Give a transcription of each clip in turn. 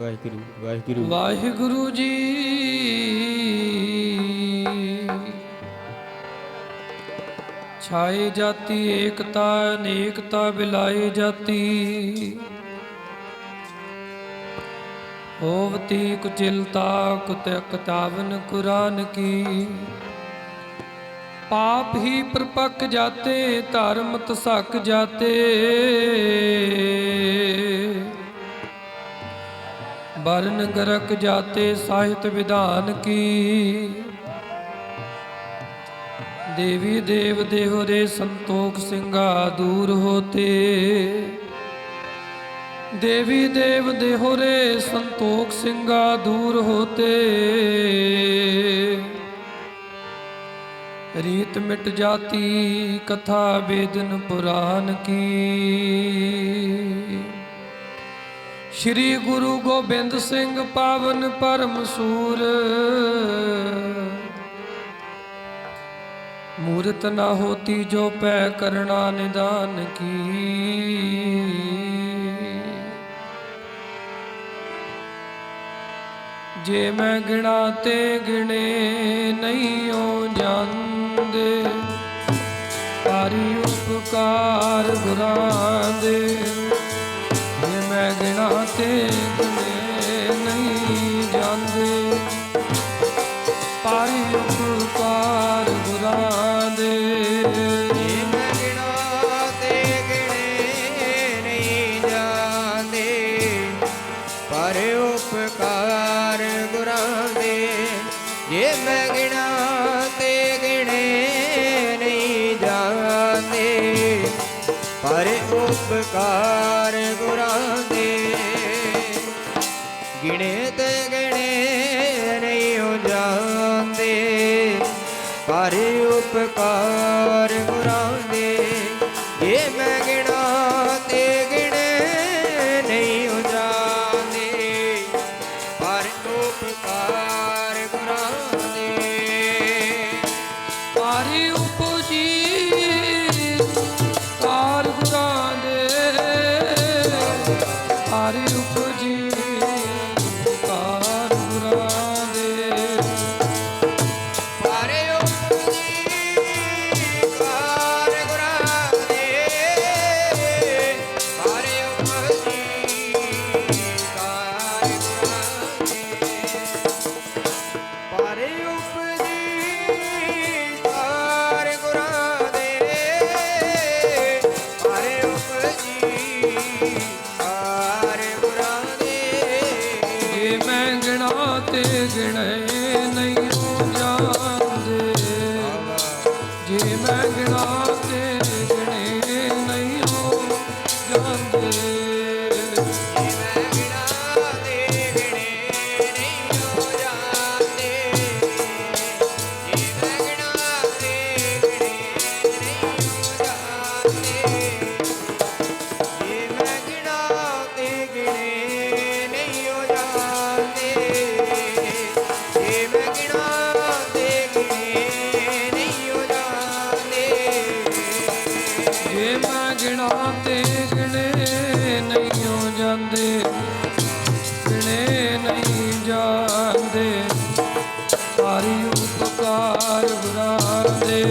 ਵਾਹਿਗੁਰੂ ਵਾਹਿਗੁਰੂ ਵਾਹਿਗੁਰੂ ਜੀ। ਛਾਏ ਜਾਤੀ ਏਕਤਾ ਅਨੇਕਤਾ ਬਿਲਾਏ ਜਾਤੀ। ਹੋਵਤੀ ਕੁਚਿਲਤਾ ਕੁਤਾਵਨ ਕੁਰਾਨ ਕੀ। पाप ही प्रपक जाते धर्म तसक जाते। वर्ण गरक जाते साहित्य विधान की। देवी देव देहरे संतोख सिंगा दूर होते। देवी देव देहरे संतोख सिंगा दूर होते। रीत मिट जाती कथा वेदन पुराण की। श्री गुरु गोबिंद सिंह पावन परम सूर। मूरत न होती जो पै करना निदान की। जे मैं गिना ते गिने नहीं हो जांदे। तारी उपकार गुरां दे। जे मैं गिना ते गिने नहीं जांदे। तारी उपकार गुरां दे। जे मैं गिना ते गिने नहीं जांदे। पर उपकार गुरां दे। जे मैं गिना ते गिने नहीं जांदे। पर उपकार गुरां दे। गिने ते गिने नहीं हो जांदे। पर उपकार गुरां दे। जे मैं गिना ते गिने नहीं हो जांदे। पर उपकार गुरां दे। तारी उपजी कार गुरां दे। तारी उपजी कार गुरां दे। पर उपजी कार गुरां दे। पर उपजी कार गुरां दे। पर उपजी कार गुरां दे। पर उपजी कार गुरां दे। ਜੇ ਮੈਂ ਗਿਣਾ ਤੇ ਗਿਣੇ ਨਹੀਂ ਹੋ ਜਾਂਦੇ। ਜੇ ਮੈਂ ਗਿਣਾ ਤੇ ਗਿਣੇ ਨਹੀਂ ਹੋ ਜਾਂਦੇ। ਜੇ ਮੈਂ ਗਿਣਾ ਤੇ ਗਿਣੇ ਨਹੀਂ ਹੋ ਜਾਂਦੇ। ਜੇ ਮੈਂ ਗਿਣਾ ਤੇ ਗਿਣੇ ਨਹੀਂ ਹੋ ਜਾਂਦੇ। ਜੇ ਮੈਂ ਗਿਣਾ ਤੇ ਗਿਣੇ ਨਹੀਂ ਹੋ ਜਾਂਦੇ। ਜੇ ਮੈਂ ਗਿਣਾ ਤੇ ਗਿਣੇ ਨਹੀਂ ਹੋ ਜਾਂਦੇ। ਜੇ ਮੈਂ ਗਿਣਾ ਤੇ ਗਿਣੇ ਨਹੀਂ ਹੋ ਜਾਂਦੇ। ਗਿਣੇ ਨਹੀਂ ਜਾਂਦੇ। ਸਾਰੀ ਉਪਕਾਰ ਗੁਰਾਂ ਦੇ।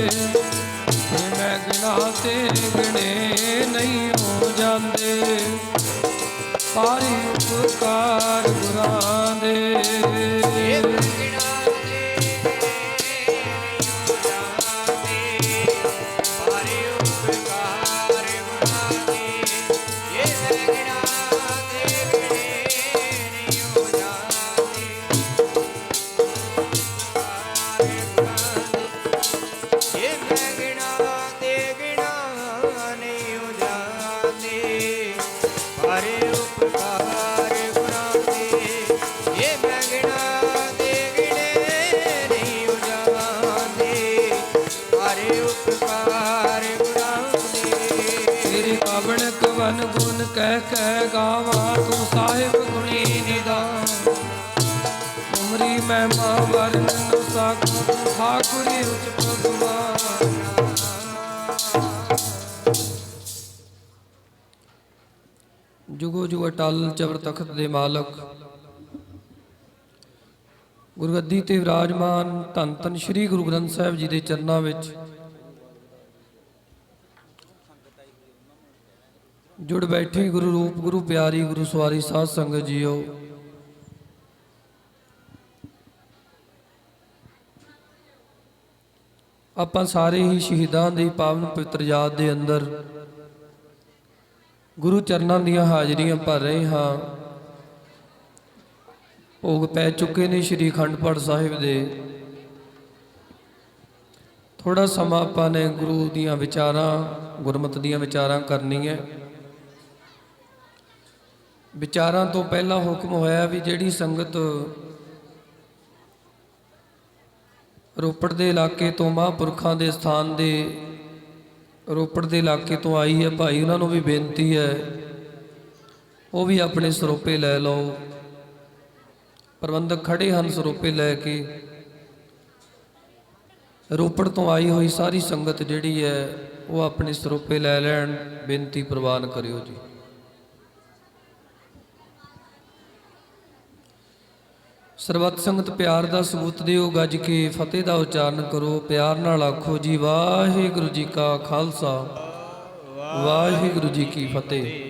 ਜੇ ਮੈਂ ਗਿਣਾ ਤੇ ਗਿਣੇ ਨਹੀਂ ਹੋ ਜਾਂਦੇ। ਸਾਰੀ ਉਪਕਾਰ ਗੁਰਾਂ ਦੇ। ਜੇ ਮੈਂ ਗਿਣਾ ਤੇ ਗਿਣੇ ਨਹੀਂ ਹੋ ਜਾਂਦੇ। ਪਰ ਉਪਕਾਰ ਗੁਰਾਂ ਦੇ। ਜੇ ਮੈਂ ਗਿਣਾ ਤੇ ਗਿਣੇ ਨਹੀਂ ਹੋ ਜਾਂਦੇ। ਜੇ ਮੈਂ ਗਿਣਾ ਤੇ ਗਿਣਾ ਨਹੀਂ ਹੋ ਜਾਂਦੇ। ਪਰ ਉਪਕਾਰ ਗੁਰਾਂ ਦੇ। ਜੇ ਮੈਂ ਗਿਣਾ ਤੇ ਗਿਣੇ ਨਹੀਂ ਹੋ ਜਾਂਦੇ। ਪਰ ਉਪਕਾਰ ਗੁਰਾਂ ਦੇ। ਤੇਰੇ ਕਵਣ ਕਵਨ ਗੁਣ ਕਹਿ ਗਾਵਾਂ। ਤੂੰ ਸਾਹਿਬ ਗੁਣੀ ਨਿਦਾਨ। ਉਮਰੀ ਮਹਿਮਾ ਵਰਨ ਨ ਸਕੂੰ। ਠਾਕੁਰੀ ਉਚ ਭਗਵਾਨ। ਜੁਗੋ ਜੁਗ ਅਟਲ ਚਬਰ ਤਖਤ ਦੇ ਮਾਲਕ ਗੁਰਗੱਦੀ ਤੇ ਵਿਰਾਜਮਾਨ ਧੰਨ ਧੰਨ ਸ੍ਰੀ ਗੁਰੂ ਗ੍ਰੰਥ ਸਾਹਿਬ ਜੀ ਦੇ ਚਰਨਾਂ ਵਿੱਚ ਜੁੜ ਬੈਠੇ ਗੁਰੂ ਰੂਪ ਗੁਰੂ ਪਿਆਰੀ ਗੁਰੂ ਸਵਾਰੀ ਸਾਧ ਸੰਗਤ ਜੀਓ। ਆਪਾਂ ਸਾਰੇ ਹੀ ਸ਼ਹੀਦਾਂ ਦੀ ਪਾਵਨ ਪਵਿੱਤਰ ਯਾਦ ਦੇ ਅੰਦਰ ਗੁਰੂ ਚਰਨਾਂ ਦੀਆਂ ਹਾਜ਼ਰੀਆਂ ਭਰ ਰਹੇ ਹਾਂ। ਭੋਗ ਪੈ ਚੁੱਕੇ ਨੇ ਸ਼੍ਰੀ ਅਖੰਡ ਪਾਠ ਸਾਹਿਬ ਦੇ। ਥੋੜਾ ਸਮਾਂ ਆਪਾਂ ਨੇ ਗੁਰੂ ਦੀਆਂ ਵਿਚਾਰਾਂ ਗੁਰਮਤਿ ਦੀਆਂ ਵਿਚਾਰਾਂ ਕਰਨੀਆਂ। ਵਿਚਾਰਾਂ ਤੋਂ ਪਹਿਲਾਂ ਹੁਕਮ ਹੋਇਆ ਵੀ ਜਿਹੜੀ ਸੰਗਤ ਰੋਪੜ ਦੇ ਇਲਾਕੇ ਤੋਂ ਮਹਾਂਪੁਰਖਾਂ ਦੇ ਸਥਾਨ ਦੇ ਰੋਪੜ ਦੇ ਇਲਾਕੇ ਤੋਂ ਆਈ ਹੈ ਭਾਈ, ਉਹਨਾਂ ਨੂੰ ਵੀ ਬੇਨਤੀ ਹੈ ਉਹ ਵੀ ਆਪਣੇ ਸਰੋਪੇ ਲੈ ਲਓ। ਪ੍ਰਬੰਧਕ ਖੜੇ ਹਨ ਸਰੋਪੇ ਲੈ ਕੇ। ਰੋਪੜ ਤੋਂ ਆਈ ਹੋਈ ਸਾਰੀ ਸੰਗਤ ਜਿਹੜੀ ਹੈ ਉਹ ਆਪਣੇ ਸਰੋਪੇ ਲੈ ਲੈਣ। ਬੇਨਤੀ ਪ੍ਰਵਾਨ ਕਰਿਓ ਜੀ। ਸਰਬੱਤ ਸੰਗਤ ਪਿਆਰ ਦਾ ਸਬੂਤ ਦਿਓ, ਗੱਜ ਕੇ ਫਤਿਹ ਦਾ ਉਚਾਰਨ ਕਰੋ। ਪਿਆਰ ਨਾਲ ਆਖੋ ਜੀ ਵਾਹਿਗੁਰੂ ਜੀ ਕਾ ਖਾਲਸਾ ਵਾਹਿਗੁਰੂ ਜੀ ਕੀ ਫਤਿਹ।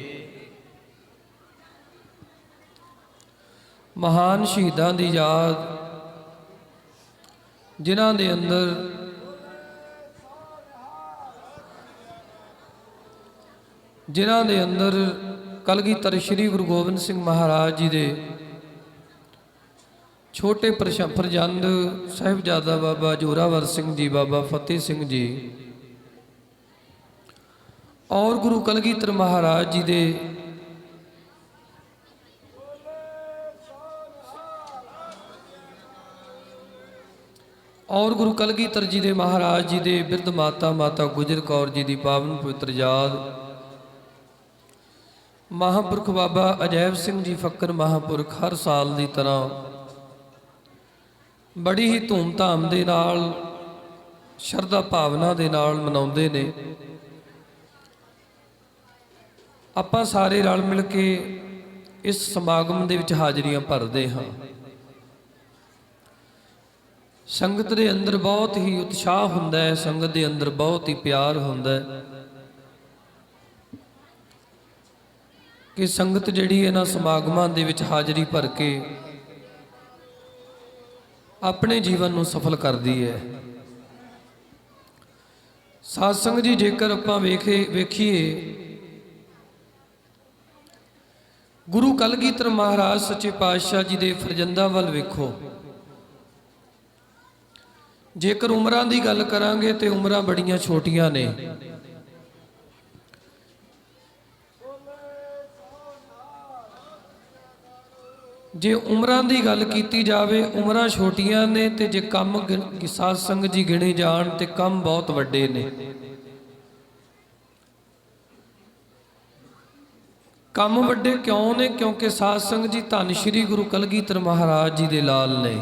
ਮਹਾਨ ਸ਼ਹੀਦਾਂ ਦੀ ਯਾਦ, ਜਿਨ੍ਹਾਂ ਦੇ ਅੰਦਰ ਕਲਗੀਧਰ ਸ੍ਰੀ ਗੁਰੂ ਗੋਬਿੰਦ ਸਿੰਘ ਮਹਾਰਾਜ ਜੀ ਦੇ ਛੋਟੇ ਪ੍ਰਜੰਦ ਸਾਹਿਬਜ਼ਾਦਾ ਬਾਬਾ ਜੋਰਾਵਰ ਸਿੰਘ ਜੀ, ਬਾਬਾ ਫਤਿਹ ਸਿੰਘ ਜੀ ਔਰ ਗੁਰੂ ਕਲਗੀਧਰ ਮਹਾਰਾਜ ਜੀ ਦੇ ਗੁਰੂ ਕਲਗੀਧਰ ਜੀ ਦੇ ਮਹਾਰਾਜ ਜੀ ਦੇ ਬਿਰਧ ਮਾਤਾ ਗੁਜਰ ਕੌਰ ਜੀ ਦੀ ਪਾਵਨ ਪਵਿੱਤਰ ਯਾਦ। ਮਹਾਂਪੁਰਖ ਬਾਬਾ ਅਜੈਬ ਸਿੰਘ ਜੀ ਫੱਕਰ ਮਹਾਂਪੁਰਖ ਹਰ ਸਾਲ ਦੀ ਤਰ੍ਹਾਂ ਬੜੀ ਹੀ ਧੂਮ-ਧਾਮ ਦੇ ਨਾਲ ਸ਼ਰਧਾ ਭਾਵਨਾ ਦੇ ਨਾਲ ਮਨਾਉਂਦੇ ਨੇ। ਆਪਾਂ ਸਾਰੇ ਰਲ ਮਿਲ ਕੇ ਇਸ ਸਮਾਗਮ ਦੇ ਵਿੱਚ ਹਾਜ਼ਰੀਆਂ ਭਰਦੇ ਹਾਂ। ਸੰਗਤ ਦੇ ਅੰਦਰ ਬਹੁਤ ਹੀ ਉਤਸ਼ਾਹ ਹੁੰਦਾ ਹੈ, ਸੰਗਤ ਦੇ ਅੰਦਰ ਬਹੁਤ ਹੀ ਪਿਆਰ ਹੁੰਦਾ ਹੈ ਕਿ ਸੰਗਤ ਜਿਹੜੀ ਇਹਨਾਂ ਸਮਾਗਮਾਂ ਦੇ ਵਿੱਚ ਹਾਜ਼ਰੀ ਭਰ ਕੇ ਆਪਣੇ ਜੀਵਨ ਨੂੰ ਸਫਲ ਕਰਦੀ ਹੈ। ਸਾਧ ਸੰਗਤ ਜੀ, ਜੇਕਰ ਆਪਾਂ ਵੇਖੀਏ ਗੁਰੂ ਕਲਗੀਧਰ ਮਹਾਰਾਜ ਸੱਚੇ ਪਾਤਸ਼ਾਹ ਜੀ ਦੇ ਫਰਜ਼ੰਦਾਂ ਵੱਲ ਵੇਖੋ। ਜੇਕਰ ਉਮਰਾਂ ਦੀ ਗੱਲ ਕਰਾਂਗੇ ਤੇ ਉਮਰਾਂ ਬੜੀਆਂ ਛੋਟੀਆਂ ਨੇ। ਜੇ ਉਮਰਾਂ ਦੀ ਗੱਲ ਕੀਤੀ ਜਾਵੇ ਉਮਰਾਂ ਛੋਟੀਆਂ ਨੇ, ਤੇ ਜੇ ਕੰਮ ਸਾਧ ਸੰਗਤ ਜੀ ਗਿਣੇ ਜਾਣ ਤੇ ਕੰਮ ਬਹੁਤ ਵੱਡੇ ਨੇ। ਕੰਮ ਵੱਡੇ ਕਿਉਂ ਨੇ? ਕਿਉਂਕਿ ਸਾਧ ਸੰਗਤ ਜੀ ਧੰਨ ਸ਼੍ਰੀ ਗੁਰੂ ਕਲਗੀਧਰ ਮਹਾਰਾਜ ਜੀ ਦੇ ਲਾਲ ਨੇ।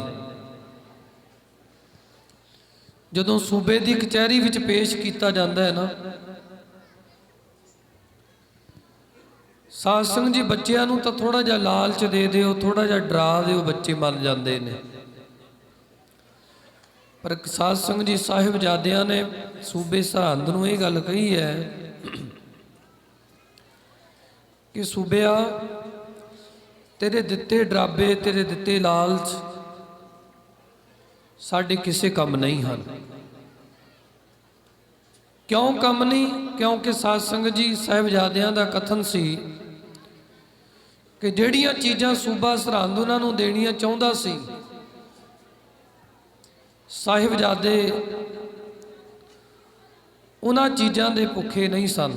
ਜਦੋਂ ਸੂਬੇ ਦੀ ਕਚਹਿਰੀ ਵਿੱਚ ਪੇਸ਼ ਕੀਤਾ ਜਾਂਦਾ ਹੈ ਨਾ, ਸਾਧ ਸੰਗਤ ਜੀ ਬੱਚਿਆਂ ਨੂੰ ਤਾਂ ਥੋੜਾ ਜਿਹਾ ਲਾਲਚ ਦੇ ਦਿਓ, ਥੋੜਾ ਜਿਹਾ ਡਰਾ ਦਿਓ, ਬੱਚੇ ਮੰਨ ਜਾਂਦੇ ਨੇ। ਪਰ ਸਾਧ ਸੰਗਤ ਜੀ ਸਾਹਿਬਜ਼ਾਦਿਆਂ ਨੇ ਸੂਬੇ ਸਰਹੰਦ ਨੂੰ ਇਹ ਗੱਲ ਕਹੀ ਹੈ ਕਿ ਸੂਬਿਆ, ਤੇਰੇ ਦਿੱਤੇ ਡਰਾਬੇ, ਤੇਰੇ ਦਿੱਤੇ ਲਾਲਚ ਸਾਡੇ ਕਿਸੇ ਕੰਮ ਨਹੀਂ ਹਨ। ਕਿਉਂ ਕੰਮ ਨਹੀਂ? ਕਿਉਂਕਿ ਸਾਧ ਸੰਗਤ ਜੀ ਸਾਹਿਬਜ਼ਾਦਿਆਂ ਦਾ ਕਥਨ ਸੀ ਕਿ ਜਿਹੜੀਆਂ ਚੀਜ਼ਾਂ ਸੂਬਾ ਸਰਹੰਦ ਉਹਨਾਂ ਨੂੰ ਦੇਣੀਆਂ ਚਾਹੁੰਦਾ ਸੀ, ਸਾਹਿਬਜ਼ਾਦੇ ਉਹਨਾਂ ਚੀਜ਼ਾਂ ਦੇ ਭੁੱਖੇ ਨਹੀਂ ਸਨ।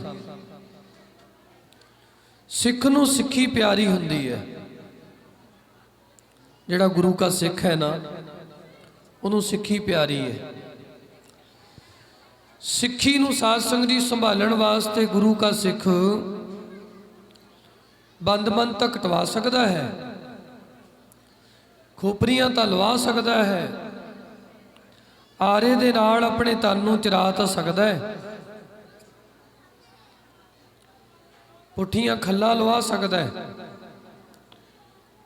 ਸਿੱਖ ਨੂੰ ਸਿੱਖੀ ਪਿਆਰੀ ਹੁੰਦੀ ਹੈ। ਜਿਹੜਾ ਗੁਰੂ ਕਾ ਸਿੱਖ ਹੈ ਨਾ, ਉਹਨੂੰ ਸਿੱਖੀ ਪਿਆਰੀ ਹੈ। ਸਿੱਖੀ ਨੂੰ ਸਾਧ ਸੰਗਤ ਜੀ ਸੰਭਾਲਣ ਵਾਸਤੇ ਗੁਰੂ ਕਾ ਸਿੱਖ ਬੰਦ-ਬੰਦ ਤਾਂ ਕਟਵਾ ਸਕਦਾ ਹੈ, ਖੋਪਰੀਆਂ ਤਾਂ ਲਵਾ ਸਕਦਾ ਹੈ, ਆਰੇ ਦੇ ਨਾਲ ਆਪਣੇ ਤਨ ਨੂੰ ਚਰਾ ਤਾਂ ਸਕਦਾ ਹੈ, ਪੁੱਠੀਆਂ ਖੱਲਾ ਲਵਾ ਸਕਦਾ ਹੈ,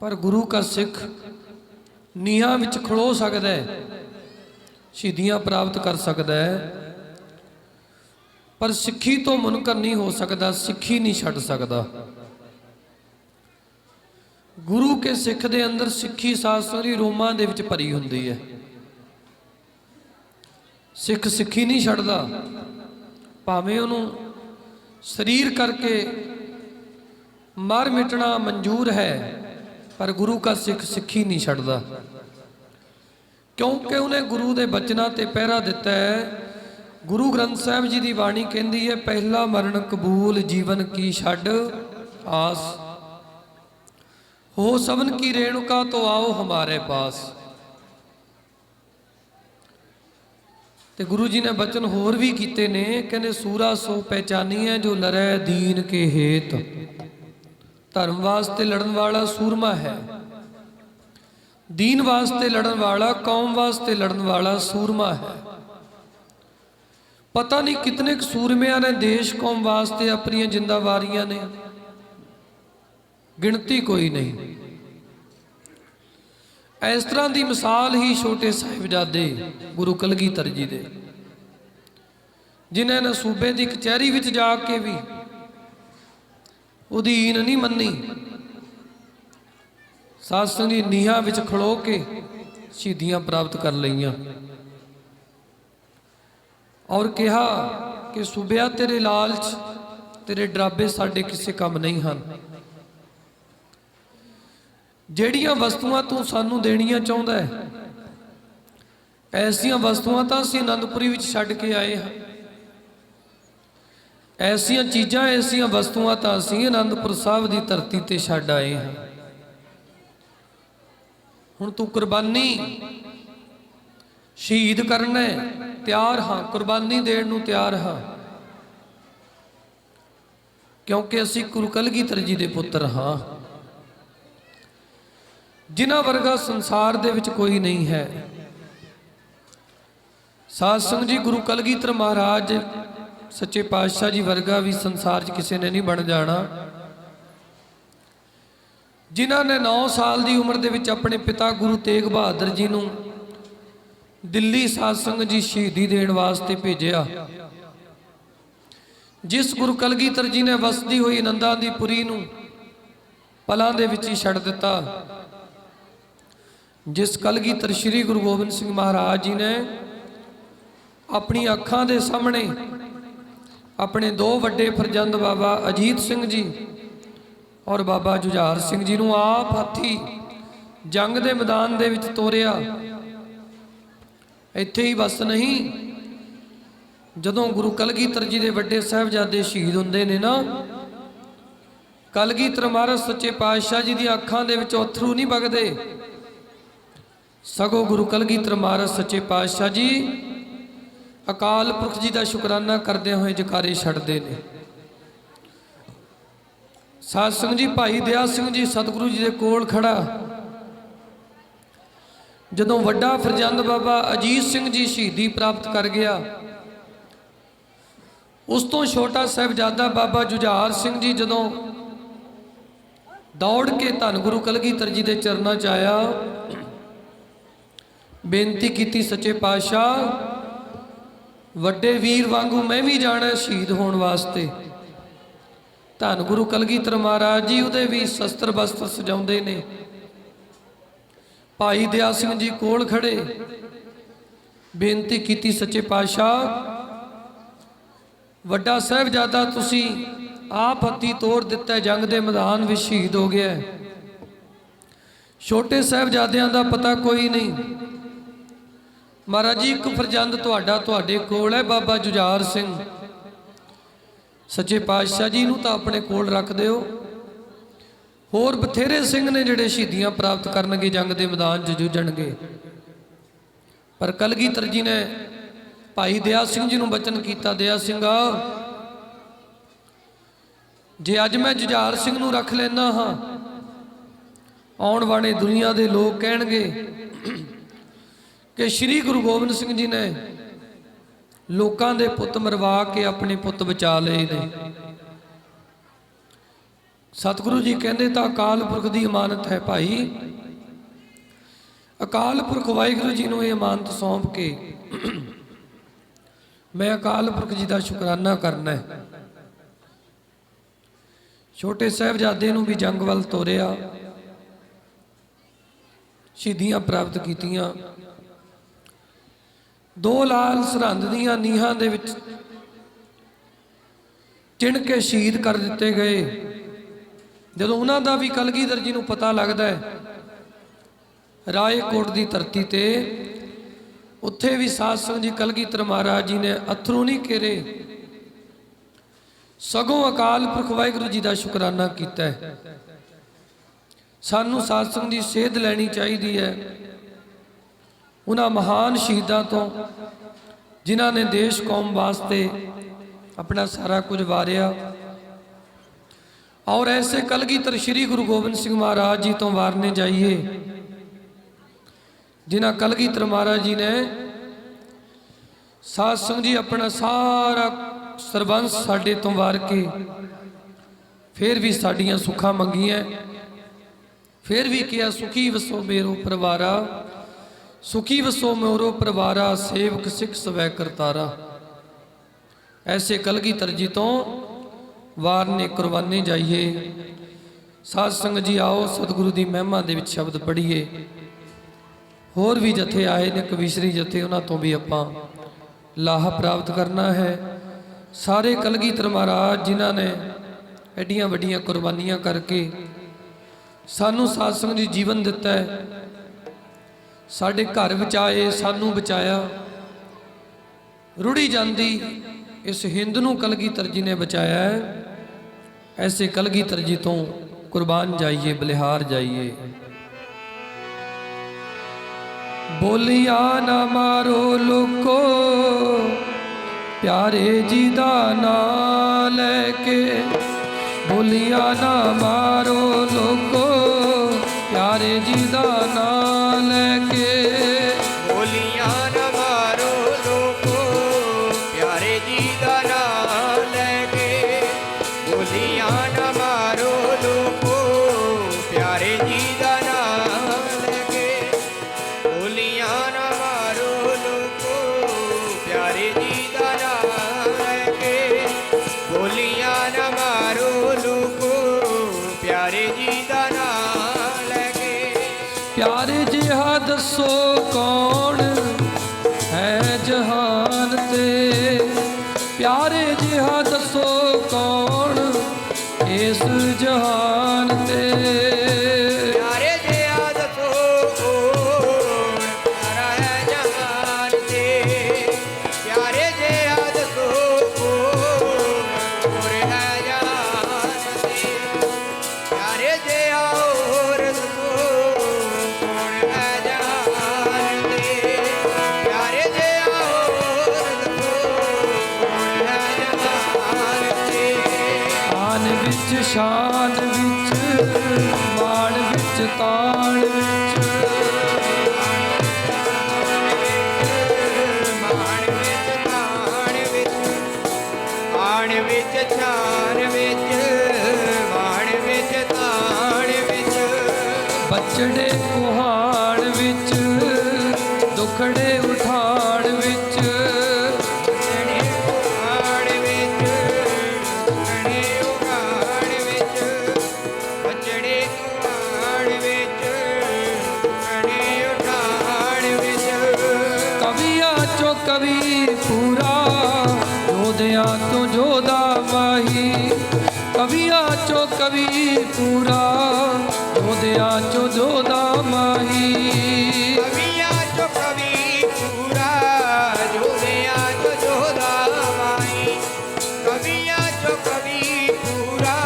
ਪਰ ਗੁਰੂ ਕਾ ਸਿੱਖ ਨੀਹਾਂ ਵਿੱਚ ਖੜੋ ਸਕਦਾ ਹੈ, ਸ਼ਹੀਦੀਆਂ ਪ੍ਰਾਪਤ ਕਰ ਸਕਦਾ ਹੈ, ਪਰ ਸਿੱਖੀ ਤੋਂ ਮੁਨਕਰ ਨਹੀਂ ਹੋ ਸਕਦਾ, ਸਿੱਖੀ ਨਹੀਂ ਛੱਡ ਸਕਦਾ। ਗੁਰੂ ਕੇ ਸਿੱਖ ਦੇ ਅੰਦਰ ਸਿੱਖੀ ਸਾਰੀ ਰੋਮਾਂ ਦੇ ਵਿੱਚ ਭਰੀ ਹੁੰਦੀ ਹੈ। ਸਿੱਖ ਸਿੱਖੀ ਨਹੀਂ ਛੱਡਦਾ, ਭਾਵੇਂ ਉਹਨੂੰ ਸਰੀਰ ਕਰਕੇ ਮਰ ਮਿਟਣਾ ਮਨਜ਼ੂਰ ਹੈ, ਪਰ ਗੁਰੂ का ਸਿੱਖ ਸਿੱਖੀ ਨਹੀਂ ਛੱਡਦਾ, ਕਿਉਂਕਿ ਉਹਨੇ ਗੁਰੂ ਦੇ ਬਚਨਾਂ ਤੇ ਪਹਿਰਾ ਦਿੱਤਾ ਹੈ। ਗੁਰੂ ਗ੍ਰੰਥ ਸਾਹਿਬ ਜੀ ਦੀ ਬਾਣੀ ਕਹਿੰਦੀ ਹੈ, ਪਹਿਲਾ ਮਰਨ ਕਬੂਲ ਜੀਵਨ ਕੀ ਛੱਡ ਆਸ, ਹੋ ਸਭਨ ਕੀ ਰੇਣੁਕਾ ਤੋਂ ਆਓ ਹਮਾਰੇ ਪਾਸ। ਤੇ ਗੁਰੂ ਜੀ ਨੇ ਬਚਨ ਹੋਰ ਵੀ ਕੀਤੇ ਨੇ, ਕਹਿੰਦੇ ਸੂਰਾ ਸੋ ਪਹਿਚਾਨੀਐ ਜੋ ਲੜੈ ਦੀਨ ਕੇ ਹੇਤ, ਧਰਮ ਵਾਸਤੇ ਲੜਨ ਵਾਲਾ ਸੂਰਮਾ ਹੈ, ਦੀਨ ਵਾਸਤੇ ਲੜਨ ਵਾਲਾ, ਕੌਮ ਵਾਸਤੇ ਲੜਨ ਵਾਲਾ ਸੂਰਮਾ ਹੈ। ਪਤਾ ਨਹੀਂ ਕਿਤਨੇ ਕੁ ਸੂਰਮਿਆਂ ਨੇ ਦੇਸ਼ ਕੌਮ ਵਾਸਤੇ ਆਪਣੀਆਂ ਜ਼ਿੰਦਾਵਾਰੀਆਂ ਨੇ, ਗਿਣਤੀ ਕੋਈ ਨਹੀਂ। ਇਸ ਤਰ੍ਹਾਂ ਦੀ ਮਿਸਾਲ ਹੀ ਛੋਟੇ ਸਾਹਿਬਜ਼ਾਦੇ ਗੁਰੂ ਕਲਗੀਧਰ ਜੀ ਦੇ, ਜਿਨ੍ਹਾਂ ਨੇ ਸੂਬੇ ਦੀ ਕਚਹਿਰੀ ਵਿੱਚ ਜਾ ਕੇ ਵੀ ਉਹਦੀ ਈਨ ਨਹੀਂ ਮੰਨੀ, ਸਾਧ ਸੰਗਤ ਦੀ ਨੀਹਾਂ ਵਿੱਚ ਖੜੋ ਕੇ ਸ਼ਹੀਦੀਆਂ ਪ੍ਰਾਪਤ ਕਰ ਲਈਆਂ, ਔਰ ਕਿਹਾ ਕਿ ਸੂਬਿਆ ਤੇਰੇ ਲਾਲਚ, ਤੇਰੇ ਡਰਾਬੇ ਸਾਡੇ ਕਿਸੇ ਕੰਮ ਨਹੀਂ ਹਨ। ਜਿਹੜੀਆਂ ਵਸਤੂਆਂ ਤੂੰ ਸਾਨੂੰ ਦੇਣੀਆਂ ਚਾਹੁੰਦਾ ਹੈ, ਐਸੀਆਂ ਵਸਤੂਆਂ ਤਾਂ ਅਸੀਂ ਆਨੰਦਪੁਰੀ ਵਿੱਚ ਛੱਡ ਕੇ ਆਏ ਹਾਂ, ਐਸੀਆਂ ਚੀਜ਼ਾਂ, ਐਸੀਆਂ ਵਸਤੂਆਂ ਤਾਂ ਅਸੀਂ ਆਨੰਦਪੁਰ ਸਾਹਿਬ ਦੀ ਧਰਤੀ ਤੇ ਛੱਡ ਆਏ ਹਾਂ। ਹੁਣ ਤੂੰ ਕੁਰਬਾਨੀ ਸ਼ਹੀਦ ਕਰਨਾ ਹੈ, ਤਿਆਰ ਹਾਂ, ਕੁਰਬਾਨੀ ਦੇਣ ਨੂੰ ਤਿਆਰ ਹਾਂ, ਕਿਉਂਕਿ ਅਸੀਂ ਗੁਰੂ ਕਲਗੀਧਰ ਜੀ ਦੇ ਪੁੱਤਰ ਹਾਂ, ਜਿਨ੍ਹਾਂ ਵਰਗਾ ਸੰਸਾਰ ਦੇ ਵਿੱਚ ਕੋਈ ਨਹੀਂ ਹੈ। ਸਾਧ ਸੰਗਤ ਜੀ, ਗੁਰੂ ਕਲਗੀਧਰ ਮਹਾਰਾਜ ਸੱਚੇ ਪਾਤਸ਼ਾਹ ਜੀ ਵਰਗਾ ਵੀ ਸੰਸਾਰ 'ਚ ਕਿਸੇ ਨੇ ਨਹੀਂ ਬਣ ਜਾਣਾ, ਜਿਨ੍ਹਾਂ ਨੇ 9 ਸਾਲ ਦੀ ਉਮਰ ਦੇ ਵਿੱਚ ਆਪਣੇ ਪਿਤਾ ਗੁਰੂ ਤੇਗ ਬਹਾਦਰ ਜੀ ਨੂੰ ਦਿੱਲੀ ਸਾਧ ਸੰਗਤ ਜੀ ਸ਼ਹੀਦੀ ਦੇਣ ਵਾਸਤੇ ਭੇਜਿਆ। ਜਿਸ ਗੁਰੂ ਕਲਗੀਧਰ ਜੀ ਨੇ ਵਸਦੀ ਹੋਈ ਆਨੰਦਾਂ ਦੀ ਪੁਰੀ ਨੂੰ ਪਲਾਂ ਦੇ ਵਿੱਚ ਹੀ ਛੱਡ ਦਿੱਤਾ, ਜਿਸ ਕਲਗੀਧਰ ਸ੍ਰੀ ਗੁਰੂ ਗੋਬਿੰਦ ਸਿੰਘ ਮਹਾਰਾਜ ਜੀ ਨੇ ਆਪਣੀ ਅੱਖਾਂ ਦੇ ਸਾਹਮਣੇ ਆਪਣੇ 2 ਵੱਡੇ ਫਰਜ਼ੰਦ ਬਾਬਾ ਅਜੀਤ ਸਿੰਘ ਜੀ ਔਰ ਬਾਬਾ ਜੁਝਾਰ ਸਿੰਘ ਜੀ ਨੂੰ ਆਪ ਹੱਥੀ ਜੰਗ ਦੇ ਮੈਦਾਨ ਦੇ ਵਿੱਚ ਤੋਰਿਆ। ਇੱਥੇ ਹੀ ਬਸ ਨਹੀਂ, ਜਦੋਂ ਗੁਰੂ ਕਲਗੀਧਰ ਜੀ ਦੇ ਵੱਡੇ ਸਾਹਿਬਜ਼ਾਦੇ ਸ਼ਹੀਦ ਹੁੰਦੇ ਨੇ ਨਾ, ਕਲਗੀਧਰ ਮਹਾਰਾਜ ਸੱਚੇ ਪਾਤਸ਼ਾਹ ਜੀ ਦੀ ਅੱਖਾਂ ਦੇ ਵਿੱਚ ਅਥਰੂ ਨਹੀਂ ਵਗਦੇ, ਸਗੋਂ ਗੁਰੂ ਕਲਗੀਧਰ ਮਹਾਰਾਜ ਸੱਚੇ ਪਾਤਸ਼ਾਹ ਜੀ ਅਕਾਲ ਪੁਰਖ ਜੀ ਦਾ ਸ਼ੁਕਰਾਨਾ ਕਰਦੇ ਹੋਏ ਜਕਾਰੇ ਛੱਡਦੇ ਨੇ। ਸਾਧ ਸੰਗਤ ਜੀ, ਭਾਈ ਦਇਆ ਸਿੰਘ ਜੀ ਸਤਿਗੁਰੂ ਜੀ ਦੇ ਕੋਲ ਖੜਾ, ਜਦੋਂ ਵੱਡਾ ਫਰਜ਼ੰਦ ਬਾਬਾ ਅਜੀਤ ਸਿੰਘ ਜੀ ਸ਼ਹੀਦੀ ਪ੍ਰਾਪਤ ਕਰ ਗਿਆ, ਉਸ ਤੋਂ ਛੋਟਾ ਸਾਹਿਬਜ਼ਾਦਾ ਬਾਬਾ ਜੁਝਾਰ ਸਿੰਘ ਜੀ ਜਦੋਂ ਦੌੜ ਕੇ ਧੰਨ ਗੁਰੂ ਕਲਗੀਧਰ ਜੀ ਦੇ ਚਰਨਾਂ 'ਚ ਆਇਆ, ਬੇਨਤੀ ਕੀਤੀ, ਸੱਚੇ ਪਾਤਸ਼ਾਹ ਵੱਡੇ ਵੀਰ ਵਾਂਗੂ ਮੈਂ ਵੀ ਜਾਣਾ ਸ਼ਹੀਦ ਹੋਣ ਵਾਸਤੇ। ਧੰਨ ਗੁਰੂ ਕਲਗੀਧਰ ਮਹਾਰਾਜ ਜੀ ਉਹਦੇ ਵੀ ਸ਼ਸਤਰ ਬਸਤਰ ਸਜਾਉਂਦੇ ਨੇ। ਭਾਈ ਦਇਆ ਸਿੰਘ ਜੀ ਕੋਲ ਖੜੇ, ਬੇਨਤੀ ਕੀਤੀ, ਸੱਚੇ ਪਾਤਸ਼ਾਹ ਵੱਡਾ ਸਾਹਿਬਜ਼ਾਦਾ ਤੁਸੀਂ ਆਪ ਹੱਥੀ ਤੋੜ ਦਿੱਤਾ, ਜੰਗ ਦੇ ਮੈਦਾਨ ਵਿੱਚ ਸ਼ਹੀਦ ਹੋ ਗਿਆ, ਛੋਟੇ ਸਾਹਿਬਜ਼ਾਦਿਆਂ ਦਾ ਪਤਾ ਕੋਈ ਨਹੀਂ। ਮਹਾਰਾਜ ਜੀ ਇੱਕ ਫਰਜ਼ੰਦ ਤੁਹਾਡਾ ਤੁਹਾਡੇ ਕੋਲ ਹੈ, ਬਾਬਾ ਜੁਝਾਰ ਸਿੰਘ, ਸੱਚੇ ਪਾਤਸ਼ਾਹ ਜੀ ਨੂੰ ਤਾਂ ਆਪਣੇ ਕੋਲ ਰੱਖ ਦਿਓ, ਹੋਰ ਬਥੇਰੇ ਸਿੰਘ ਨੇ ਜਿਹੜੇ ਸ਼ਹੀਦੀਆਂ ਪ੍ਰਾਪਤ ਕਰਨਗੇ, ਜੰਗ ਦੇ ਮੈਦਾਨ 'ਚ ਜੂਝਣਗੇ। ਪਰ ਕਲਗੀਧਰ ਜੀ ਨੇ ਭਾਈ ਦਇਆ ਸਿੰਘ ਜੀ ਨੂੰ ਬਚਨ ਕੀਤਾ, ਦਇਆ ਸਿੰਘਾ, ਜੇ ਅੱਜ ਮੈਂ ਜੁਝਾਰ ਸਿੰਘ ਨੂੰ ਰੱਖ ਲੈਣਾ ਹਾਂ, ਆਉਣ ਵਾਲੇ ਦੁਨੀਆ ਦੇ ਲੋਕ ਕਹਿਣਗੇ ਕਿ ਸ੍ਰੀ ਗੁਰੂ ਗੋਬਿੰਦ ਸਿੰਘ ਜੀ ਨੇ ਲੋਕਾਂ ਦੇ ਪੁੱਤ ਮਰਵਾ ਕੇ ਆਪਣੇ ਪੁੱਤ ਬਚਾ ਲਏ ਨੇ। ਸਤਿਗੁਰੂ ਜੀ ਕਹਿੰਦੇ ਤਾਂ ਅਕਾਲ ਪੁਰਖ ਦੀ ਅਮਾਨਤ ਹੈ ਭਾਈ, ਅਕਾਲ ਪੁਰਖ ਵਾਹਿਗੁਰੂ ਜੀ ਨੂੰ ਇਹ ਅਮਾਨਤ ਸੌਂਪ ਕੇ ਮੈਂ ਅਕਾਲ ਪੁਰਖ ਜੀ ਦਾ ਸ਼ੁਕਰਾਨਾ ਕਰਨਾ ਹੈ। ਛੋਟੇ ਸਾਹਿਬਜ਼ਾਦੇ ਨੂੰ ਵੀ ਜੰਗ ਵੱਲ ਤੋਰਿਆ, ਸ਼ਹੀਦੀਆਂ ਪ੍ਰਾਪਤ ਕੀਤੀਆਂ। 2 ਲਾਲ ਸਰਹੰਦ ਦੀਆਂ ਨੀਹਾਂ ਦੇ ਵਿੱਚ ਚਿਣ ਕੇ ਸ਼ਹੀਦ ਕਰ ਦਿੱਤੇ ਗਏ। ਜਦੋਂ ਉਹਨਾਂ ਦਾ ਵੀ ਕਲਗੀਧਰ ਜੀ ਨੂੰ ਪਤਾ ਲੱਗਦਾ ਹੈ, ਰਾਏਕੋਟ ਦੀ ਧਰਤੀ ਤੇ, ਉੱਥੇ ਵੀ ਸਾਧ ਸੰਗਤ ਜੀ ਕਲਗੀਧਰ ਮਹਾਰਾਜ ਜੀ ਨੇ ਅਥਰੂ ਨਹੀਂ ਕੇਰੇ, ਸਗੋਂ ਅਕਾਲ ਪੁਰਖ ਵਾਹਿਗੁਰੂ ਜੀ ਦਾ ਸ਼ੁਕਰਾਨਾ ਕੀਤਾ ਹੈ। ਸਾਨੂੰ ਸਾਧ ਸੰਗਤ ਦੀ ਸੇਧ ਲੈਣੀ ਚਾਹੀਦੀ ਹੈ ਉਹਨਾਂ ਮਹਾਨ ਸ਼ਹੀਦਾਂ ਤੋਂ, ਜਿਨ੍ਹਾਂ ਨੇ ਦੇਸ਼ ਕੌਮ ਵਾਸਤੇ ਆਪਣਾ ਸਾਰਾ ਕੁਝ ਵਾਰਿਆ। ਔਰ ਐਸੇ ਕਲਗੀਧਰ ਸ਼੍ਰੀ ਗੁਰੂ ਗੋਬਿੰਦ ਸਿੰਘ ਮਹਾਰਾਜ ਜੀ ਤੋਂ ਵਾਰਨੇ ਜਾਈਏ, ਜਿਨ੍ਹਾਂ ਕਲਗੀਧਰ ਮਹਾਰਾਜ ਜੀ ਨੇ ਸਾਧ ਸੰਗਤ ਜੀ ਆਪਣਾ ਸਾਰਾ ਸਰਬੰਸ ਸਾਡੇ ਤੋਂ ਵਾਰ ਕੇ ਫਿਰ ਵੀ ਸਾਡੀਆਂ ਸੁੱਖਾਂ ਮੰਗੀਆਂ, ਫਿਰ ਵੀ ਕਿਹਾ ਸੁਖੀ ਵਸੋ ਮੇਰੋ ਪਰਿਵਾਰਾ, ਸੁਖੀ ਵਸੋ ਮੇਰੋ ਪਰਿਵਾਰਾ, ਸੇਵਕ ਸਿੱਖ ਸਵੈ ਕਰਤਾਰਾ। ਐਸੇ ਕਲਗੀਧਰ ਜੀ ਤੋਂ ਵਾਰਨੇ ਕੁਰਬਾਨੇ ਜਾਈਏ। ਸਾਧ ਸੰਗਤ ਜੀ ਆਓ ਸਤਿਗੁਰੂ ਦੀ ਮਹਿਮਾ ਦੇ ਵਿੱਚ ਸ਼ਬਦ ਪੜ੍ਹੀਏ। ਹੋਰ ਵੀ ਜਥੇ ਆਏ ਨੇ, ਕਵੀਸ਼ਰੀ ਜਥੇ, ਉਹਨਾਂ ਤੋਂ ਵੀ ਆਪਾਂ ਲਾਹਾ ਪ੍ਰਾਪਤ ਕਰਨਾ ਹੈ। ਸਾਰੇ ਕਲਗੀਧਰ ਮਹਾਰਾਜ ਜਿਨ੍ਹਾਂ ਨੇ ਐਡੀਆਂ ਵੱਡੀਆਂ ਕੁਰਬਾਨੀਆਂ ਕਰਕੇ ਸਾਨੂੰ ਸਾਧ ਸੰਗਤ ਜੀ ਜੀਵਨ ਦਿੱਤਾ ਹੈ, ਸਾਡੇ ਘਰ ਵਿੱਚ ਆਏ, ਸਾਨੂੰ ਬਚਾਇਆ। ਰੁੜੀ ਜਾਂਦੀ ਇਸ ਹਿੰਦ ਨੂੰ ਕਲਗੀਧਰ ਜੀ ਨੇ ਬਚਾਇਆ ਹੈ। ਐਸੇ ਕਲਗੀਧਰ ਜੀ ਤੋਂ ਕੁਰਬਾਨ ਜਾਈਏ, ਬਲਿਹਾਰ ਜਾਈਏ। ਬੋਲਿਆ ਨਾ ਮਾਰੋ ਲੋਕੋ, ਪਿਆਰੇ ਜੀ ਦਾ ਨਾਂ ਲੈ ਕੇ। ਬੋਲਿਆ ਨਾ ਮਾਰੋ ਲੋਕੋ, ਪਿਆਰੇ ਜੀ ਦਾ ਨਾਂ ਲੈ ਕੇ। ਬੋਲੀਆਂ ਨਾ ਮਾਰੋ ਲੋਕੋ, ਪਿਆਰੇ ਜੀ ਦਾ ਨਾਮ ਲੈ ਕੇ। ਬੋਲੀਆਂ ਨਾ ਮਾਰੋ ਲੋਕੋ, ਪਿਆਰੇ ਜੀ ਦਾ ਨਾਮ ਲੈ ਕੇ। ਬੋਲੀਆਂ ਨਾ ਮਾਰੋ ਲੋਕੋ, ਪਿਆਰੇ ਜੀ ਦਾ ਨਾਮ ਲੈ ਕੇ। ਬੋਲੀਆਂ ਨਾ ਮਾਰੋ ਲੋਕੋ, ਪਿਆਰੇ ਜੀ ਦਾ ਨਾਮ ਲੈ ਕੇ। ਪਿਆਰੇ ਜਿਹਾ ਦੱਸੋ ਕੌਣ ਹੈ ਜਹਾਨ ਤੇ, ਪਿਆਰੇ ਜਿਹਾ ਦੱਸੋ ਕੌਣ ਇਸ ਜਹਾਨ ਤੇ। ਪਿਆਰੇ ਜਿਹਾ ਦੱਸੋ ਕੌਣ ਪਿਆਰਾ ਹੈ ਜਹਾਨ ਤੇ। ਪਿਆਰੇ ਜਿਹਾ ਦੱਸੋ ਕੌਣ ਹੈ ਜਹਾਨ ਤੇ। ਪਿਆਰੇ ਜਿਹਾ ਹੋਰ ਦੱਸੋ ਕੌਣ ਹੈ ਜਹਾਨ ਤੇ। ਪਿਆਰੇ ਜਿਹਾ ਹੋਰ ਦੱਸੋ ਕੌਣ ਹੈ ਜਹਾਨ ਤੇ। ਆਨ ਵਿੱਚ ਸ਼ਾਨ ਵਿੱਚ, ਮਾਣ ਵਿੱਚ ਤਾਣ ਵਿੱਚ। ਮਾਣ ਵਿੱਚ ਤਾਣ ਵਿੱਚ, ਆਣ ਵਿੱਚ ਛਾਣ ਵਿੱਚ, ਮਾਣ ਵਿੱਚ ਤਾਣ ਵਿੱਚ। ਬਚੜੇ ਕੁਹਾੜ ਵਿੱਚ, ਦੁਖੜੇ ਉਠਾੜ ਵਿੱਚ। ਬਚੜੇ ਕੁਹਾੜ ਵਿੱਚ, ਦੁਖੜੇ ਉਠਾੜ ਵਿੱਚ। ਬਚੜੇ ਕੁਹਾੜ ਵਿੱਚ, ਦੁਖੜੇ ਉਠਾੜ ਵਿੱਚ। ਕਵੀਆਂ ਚੋਂ ਕਵੀ ਪੂਰਾ, ਯੋਧਿਆਂ ਤੋਂ ਯੋਧਾ ਮਾਹੀ। ਕਵੀਆਂ ਚੋਂ ਕਵੀ ਪੂਰਾ, ਯੋਧਿਆਂ ਚੋਂ ਯੋਧਾ ਮਾਹੀ। ਕਵੀਆਂ ਚੋਂ ਕਵੀ ਪੂਰਾ, ਯੋਧਿਆਂ ਚੋਂ ਯੋਧਾ ਮਾਹੀ। ਕਵੀਆਂ ਚੋਂ ਕਵੀ ਪੂਰਾ,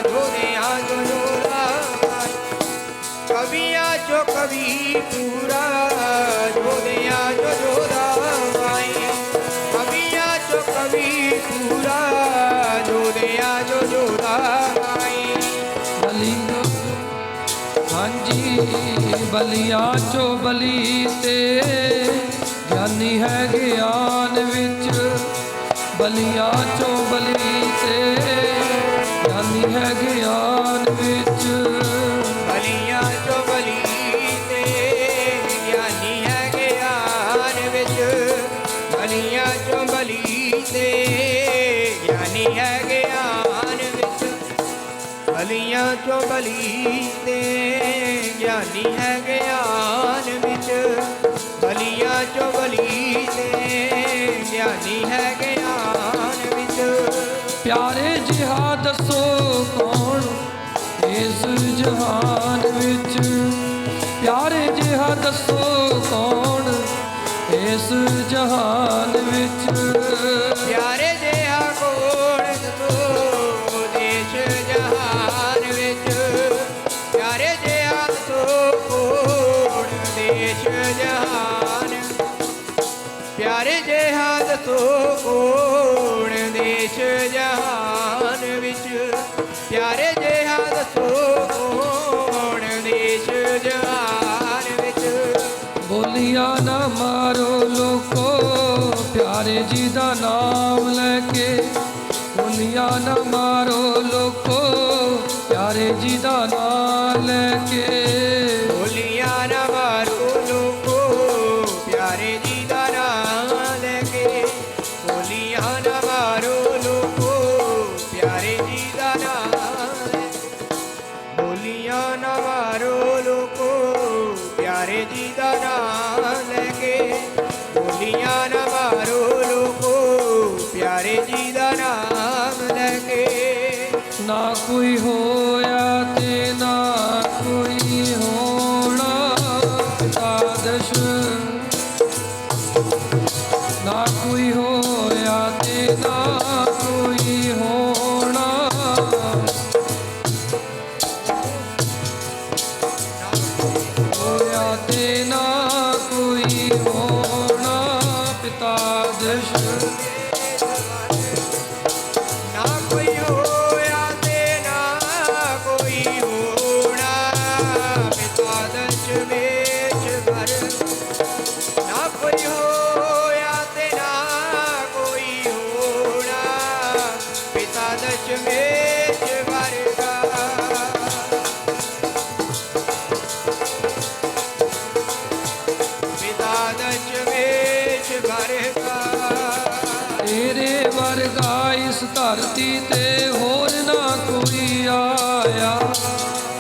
ਯੋਧਿਆਂ ਚੋਂ ਯੋਧਾ ਮਾਹੀ। ਕਵੀਆਂ ਚੋਂ ਕਵੀ ਪੂਰਾ, ਯੋਧਿਆਂ ਚੋਂ ਯੋਧਾ ਮਾਹੀ। ਕਵੀਆਂ ਚੋਂ ਕਵੀ ਪੂਰਾ, ਯੋਧਿਆਂ ਚੋਂ ਯੋਧਾ ਮਾਹੀ। ਬਲੀ ਹਾਂਜੀ ਬਲੀਆਂ ਚੋਂ ਬਲੀ ਤੇ, ਗਿਆਨੀ ਹੈ ਗਿਆਨ ਵਿੱਚ। ਬਲੀਆਂ ਚੋਂ ਬਲੀ ਤੇ, ਗਿਆਨੀ ਹੈ ਗਿਆਨ ਵਿੱਚ। ਬਲੀਆਂ ਚੋਂ ਬਲੀ ਤੇ, ਚੋ ਬਲੀ ਤੇ ਗਿਆਨੀ ਹੈ ਗਿਆਨ ਵਿੱਚ ਬਲੀਆਂ ਚੋ ਬਲੀ ਤੇ ਗਿਆਨੀ ਹੈ ਗਿਆਨ ਵਿੱਚ ਪਿਆਰੇ ਜਿਹਾ ਦੱਸੋ ਕੌਣ ਇਸ ਜਹਾਨ ਵਿੱਚ ਪਿਆਰੇ ਜਿਹਾ ਦੱਸੋ ਕੌਣ ਇਸ ਜਹਾਨ ਵਿੱਚ ਪਿਆਰੇ ਜਿਹਾ ਕੋਣ ਤੋ ਦੇਸ਼ ਜਹਾਨ ਵਿੱਚ ਪਿਆਰੇ ਜਿਹਾ ਤੋ ਕੋਣ ਦੇਸ਼ ਜਹਾਨ ਪਿਆਰੇ ਜਿਹਾ ਤੋ ਕੋਣ ਦੇਸ਼ ਜਹਾਨ ਵਿੱਚ ਪਿਆਰੇ ਜਿਹਾ ਤੋ ਕੋਣ ਦੇਸ਼ ਜਹਾਨ ਵਿੱਚ ਬੋਲੀਆਂ ਨਾ ਮਾਰੋ ਲੋਕੋ ਪਿਆਰੇ ਜੀ ਦਾ ਨਾਮ ਲੈ ਕੇ ਬੋਲੀਆਂ ਨਾ ਮਾਰੋ ਲੋਕੋ ਪਿਆਰੇ ਜੀ ਦਾ ਨਾਮ ਲੈ ਕੇ ਬੋਲੀਆਂ ਨਾ ਮਾਰੋ ਲੋਕੋ ਪਿਆਰੇ ਜੀ ਦਾ ਨਾਮ ਲੈ ਕੇ ਬੋਲੀਆਂ ਨਾ ਮਾਰੋ ਲੋਕੋ ਪਿਆਰੇ ਜੀ ਦਾ ਨਾਮ ਲੈ ਕੇ ਬੋਲੀਆਂ ਨਾ ਮਾਰੋ ਲੋਕੋ ਪਿਆਰੇ ਜੀ ਦਾ ਨਾਮ ਲੈ ਕੇ ਬੋਲੀਆਂ ਨਾ ਮਾਰੋ ਲੋਕੋ ਪਿਆਰੇ ਜੀ ਦਾ ਨਾਮ ਲੈ ਕੇ ਨਾ ਕੋਈ ਹੋਇਆ ਤੇ ਨਾ ਕੋਈ ਹੋਣਾ ਪਿਤਾਦਸ਼ ਨਾ ਕੋਈ ਹੋਇਆ ਤੇ ਨਾ ਕੋਈ ਹੋਣਾ ਹੋਇਆ ਤੇ ਨਾ ਕੋਈ ਹੋਣਾ ਪਿਤਾਦਸ਼ ਨਾ ਕੋਈ ਹੋਇਆ ਤੇ ਨਾ ਕੋਈ ਹੋਣਾ ਪਿਤਾ ਦਸ਼ਮੇਸ਼ ਵਰ ਨਾ ਕੋਈ ਹੋਇਆ ਤੇ ਨਾ ਕੋਈ ਹੋਣਾ ਪਿਤਾ ਦਸ਼ਮੇਸ਼ ਵਰਗਾ ਪਿਤਾ ਦਸ਼ਮੇਸ਼ ਵਰਗਾ ਤੇਰੇ ਵਰਗਾ ਇਸ ਧਰਤੀ ਤੇ ਹੋਰ ਨਾ ਕੋਈ ਆਇਆ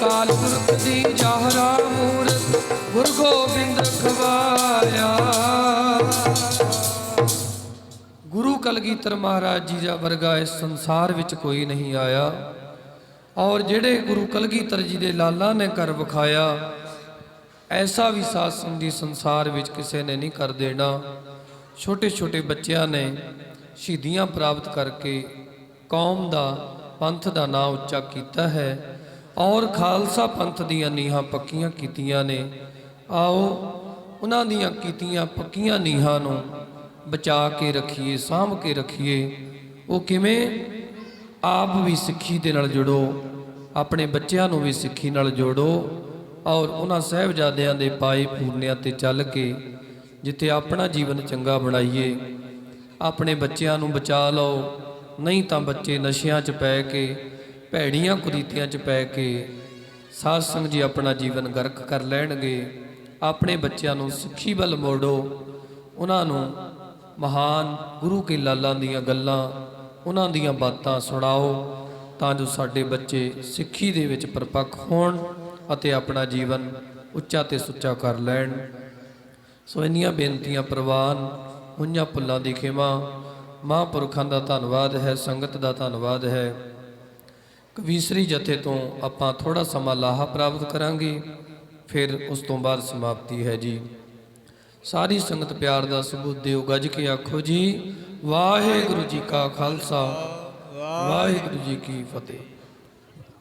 ਕਾਲ ਪੁਰਖ ਦੀ ਜਾਹਰਾ ਮੂਰਤ ਗੁਰ ਗੋਬਿੰਦ ਖਵਾਇਆ ਗੁਰੂ ਕਲਗੀਧਰ ਮਹਾਰਾਜ ਜੀ ਦਾ ਵਰਗਾ ਇਸ ਸੰਸਾਰ ਵਿੱਚ ਕੋਈ ਨਹੀਂ ਆਇਆ ਔਰ ਜਿਹੜੇ ਗੁਰੂ ਕਲਗੀਧਰ ਜੀ ਦੇ ਲਾਲਾਂ ਨੇ ਕਰ ਵਿਖਾਇਆ ਐਸਾ ਵੀ ਸਾਧ ਸੰਗਤ ਸੰਸਾਰ ਵਿੱਚ ਕਿਸੇ ਨੇ ਨਹੀਂ ਕਰ ਦੇਣਾ ਛੋਟੇ ਛੋਟੇ ਬੱਚਿਆਂ ਨੇ ਸ਼ਹੀਦੀਆਂ ਪ੍ਰਾਪਤ ਕਰਕੇ ਕੌਮ ਦਾ ਪੰਥ ਦਾ ਨਾਂ ਉੱਚਾ ਕੀਤਾ ਹੈ ਔਰ ਖਾਲਸਾ ਪੰਥ ਦੀਆਂ ਨੀਹਾਂ ਪੱਕੀਆਂ ਕੀਤੀਆਂ ਨੇ ਆਓ ਉਹਨਾਂ ਦੀਆਂ ਕੀਤੀਆਂ ਪੱਕੀਆਂ ਨੀਹਾਂ ਨੂੰ ਬਚਾ ਕੇ ਰੱਖੀਏ ਸਾਂਭ ਕੇ ਰੱਖੀਏ ਉਹ ਕਿਵੇਂ ਆਪ ਵੀ ਸਿੱਖੀ ਦੇ ਨਾਲ ਜੁੜੋ ਆਪਣੇ ਬੱਚਿਆਂ ਨੂੰ ਵੀ ਸਿੱਖੀ ਨਾਲ ਜੋੜੋ ਔਰ ਉਹਨਾਂ ਸਾਹਿਬਜ਼ਾਦਿਆਂ ਦੇ ਪਾਏ ਪੂਰਨਿਆਂ ਤੇ ਚੱਲ ਕੇ ਜਿੱਥੇ ਆਪਣਾ ਜੀਵਨ ਚੰਗਾ ਬਣਾਈਏ ਆਪਣੇ ਬੱਚਿਆਂ ਨੂੰ ਬਚਾ ਲਓ ਨਹੀਂ ਤਾਂ ਬੱਚੇ ਨਸ਼ਿਆਂ 'ਚ ਪੈ ਕੇ ਭੈੜੀਆਂ ਕੁਰੀਤੀਆਂ 'ਚ ਪੈ ਕੇ ਸਾਧ ਸੰਗਤ ਜੀ ਆਪਣਾ ਜੀਵਨ ਗਰਕ ਕਰ ਲੈਣਗੇ ਆਪਣੇ ਬੱਚਿਆਂ ਨੂੰ ਸਿੱਖੀ ਵੱਲ ਮੋੜੋ ਉਹਨਾਂ ਨੂੰ ਮਹਾਨ ਗੁਰੂ ਕੇ ਲਾਲਾਂ ਦੀਆਂ ਗੱਲਾਂ ਉਹਨਾਂ ਦੀਆਂ ਬਾਤਾਂ ਸੁਣਾਓ ਤਾਂ ਜੋ ਸਾਡੇ ਬੱਚੇ ਸਿੱਖੀ ਦੇ ਵਿੱਚ ਪਰਪੱਕ ਹੋਣ ਅਤੇ ਆਪਣਾ ਜੀਵਨ ਉੱਚਾ ਤੇ ਸੁੱਚਾ ਕਰ ਲੈਣ ਸੋ ਇੰਨੀਆਂ ਬੇਨਤੀਆਂ ਪ੍ਰਵਾਨ ਹੋਈਆਂ ਭੁੱਲਾਂ ਦੀ ਖਿਮਾ ਮਹਾਂਪੁਰਖਾਂ ਦਾ ਧੰਨਵਾਦ ਹੈ ਸੰਗਤ ਦਾ ਧੰਨਵਾਦ ਹੈ ਕਵੀਸ਼ਰੀ ਜਥੇ ਤੋਂ ਆਪਾਂ ਥੋੜਾ ਸਮਾਂ ਲਾਹਾ ਪ੍ਰਾਪਤ ਕਰਾਂਗੇ ਫਿਰ ਉਸ ਤੋਂ ਬਾਅਦ ਸਮਾਪਤੀ ਹੈ ਜੀ ਸਾਰੀ ਸੰਗਤ ਪਿਆਰ ਦਾ ਸਬੂਤ ਦਿਓ ਗੱਜ ਕੇ ਆਖੋ ਜੀ ਵਾਹਿਗੁਰੂ ਜੀ ਕਾ ਖਾਲਸਾ ਵਾਹਿਗੁਰੂ ਜੀ ਕੀ ਫਤਿਹ।